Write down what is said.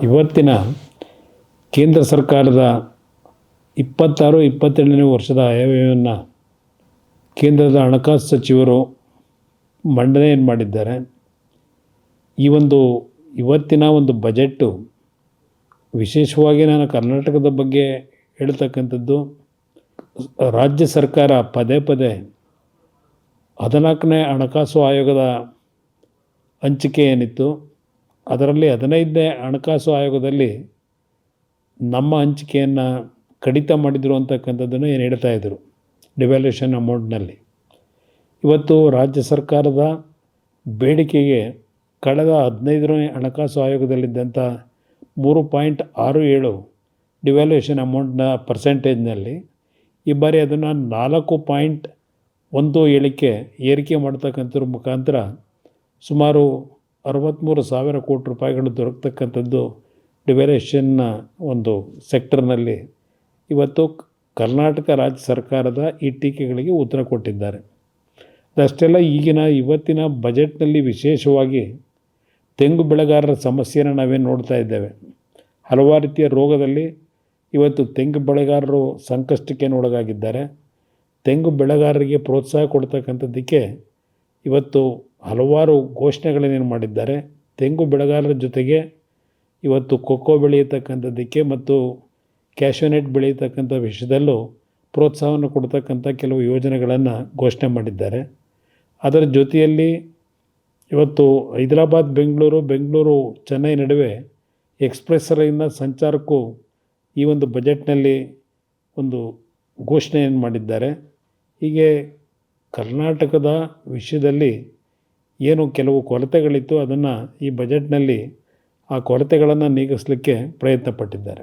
ಇವತ್ತಿನ ಕೇಂದ್ರ ಸರ್ಕಾರದ 26-27ನೇ ವರ್ಷದ ಆಯವ್ಯಯವನ್ನು ಕೇಂದ್ರದ ಹಣಕಾಸು ಸಚಿವರು ಮಂಡನೆಯನ್ನು ಮಾಡಿದ್ದಾರೆ. ಇವತ್ತಿನ ಒಂದು ಬಜೆಟ್ಟು ವಿಶೇಷವಾಗಿ ನಾನು ಕರ್ನಾಟಕದ ಬಗ್ಗೆ ಹೇಳ್ತಕ್ಕಂಥದ್ದು, ರಾಜ್ಯ ಸರ್ಕಾರ ಪದೇ ಪದೇ 14ನೇ ಹಣಕಾಸು ಆಯೋಗದ ಹಂಚಿಕೆ ಏನಿತ್ತು, ಅದರಲ್ಲಿ 15ನೇ ಹಣಕಾಸು ಆಯೋಗದಲ್ಲಿ ನಮ್ಮ ಹಂಚಿಕೆಯನ್ನು ಕಡಿತ ಮಾಡಿದರು ಅಂತಕ್ಕಂಥದ್ದನ್ನು ಏನು ಹೇಳ್ತಾಯಿದ್ರು ಡಿವ್ಯಾಲ್ಯೂಷನ್ ಅಮೌಂಟ್ನಲ್ಲಿ. ಇವತ್ತು ರಾಜ್ಯ ಸರ್ಕಾರದ ಬೇಡಿಕೆಗೆ ಕಳೆದ 15ನೇ ಹಣಕಾಸು ಆಯೋಗದಲ್ಲಿದ್ದಂಥ 3.67 ಡಿವ್ಯಾಲ್ಯೂಷನ್ ಅಮೌಂಟ್ನ ಪರ್ಸೆಂಟೇಜ್ನಲ್ಲಿ ಈ ಬಾರಿ ಅದನ್ನು 4.17ಕ್ಕೆ ಏರಿಕೆ ಮಾಡ್ತಕ್ಕಂಥದ್ರ ಮುಖಾಂತರ ಸುಮಾರು 63,000 ಕೋಟಿ ರೂಪಾಯಿಗಳು ದೊರಕತಕ್ಕಂಥದ್ದು ಡಿವ್ಯಾಲ್ಯೂಷನ್ನ ಒಂದು ಸೆಕ್ಟರ್ನಲ್ಲಿ. ಇವತ್ತು ಕರ್ನಾಟಕ ರಾಜ್ಯ ಸರ್ಕಾರದ ಈ ಟೀಕೆಗಳಿಗೆ ಉತ್ತರ ಕೊಟ್ಟಿದ್ದಾರೆ. ಅದಷ್ಟೆಲ್ಲ ಇವತ್ತಿನ ಬಜೆಟ್ನಲ್ಲಿ ವಿಶೇಷವಾಗಿ ತೆಂಗು ಬೆಳೆಗಾರರ ಸಮಸ್ಯೆಯನ್ನು ನಾವೇನು ನೋಡ್ತಾ ಇದ್ದೇವೆ. ಹಲವಾರು ರೀತಿಯ ರೋಗದಲ್ಲಿ ಇವತ್ತು ತೆಂಗು ಬೆಳೆಗಾರರು ಸಂಕಷ್ಟಕ್ಕೆ ಒಳಗಾಗಿದ್ದಾರೆ. ತೆಂಗು ಬೆಳೆಗಾರರಿಗೆ ಪ್ರೋತ್ಸಾಹ ಕೊಡ್ತಕ್ಕಂಥದ್ದಕ್ಕೆ ಇವತ್ತು ಹಲವಾರು ಘೋಷಣೆಗಳನ್ನೇನು ಮಾಡಿದ್ದಾರೆ. ತೆಂಗು ಬೆಳೆಗಾರರ ಜೊತೆಗೆ ಇವತ್ತು ಕೊಕ್ಕೋ ಬೆಳೆಯತಕ್ಕಂಥದ್ದಕ್ಕೆ ಮತ್ತು ಕ್ಯಾಶ್ಯೂನಟ್ ಬೆಳೆಯತಕ್ಕಂಥ ವಿಷಯದಲ್ಲೂ ಪ್ರೋತ್ಸಾಹವನ್ನು ಕೊಡ್ತಕ್ಕಂಥ ಕೆಲವು ಯೋಜನೆಗಳನ್ನು ಘೋಷಣೆ ಮಾಡಿದ್ದಾರೆ. ಅದರ ಜೊತೆಯಲ್ಲಿ ಇವತ್ತು ಹೈದರಾಬಾದ್ ಬೆಂಗಳೂರು ಚೆನ್ನೈ ನಡುವೆ ಎಕ್ಸ್ಪ್ರೆಸ್ ರೈಲಿನ ಸಂಚಾರಕ್ಕೂ ಈ ಒಂದು ಬಜೆಟ್ನಲ್ಲಿ ಒಂದು ಘೋಷಣೆಯನ್ನು ಮಾಡಿದ್ದಾರೆ. ಹೀಗೆ ಕರ್ನಾಟಕದ ವಿಷಯದಲ್ಲಿ ಏನು ಕೆಲವು ಕೊರತೆಗಳಿತ್ತು, ಅದನ್ನು ಈ ಬಜೆಟ್ನಲ್ಲಿ ಆ ಕೊರತೆಗಳನ್ನು ನೀಗಿಸಲಿಕ್ಕೆ ಪ್ರಯತ್ನ ಪಟ್ಟಿದ್ದಾರೆ.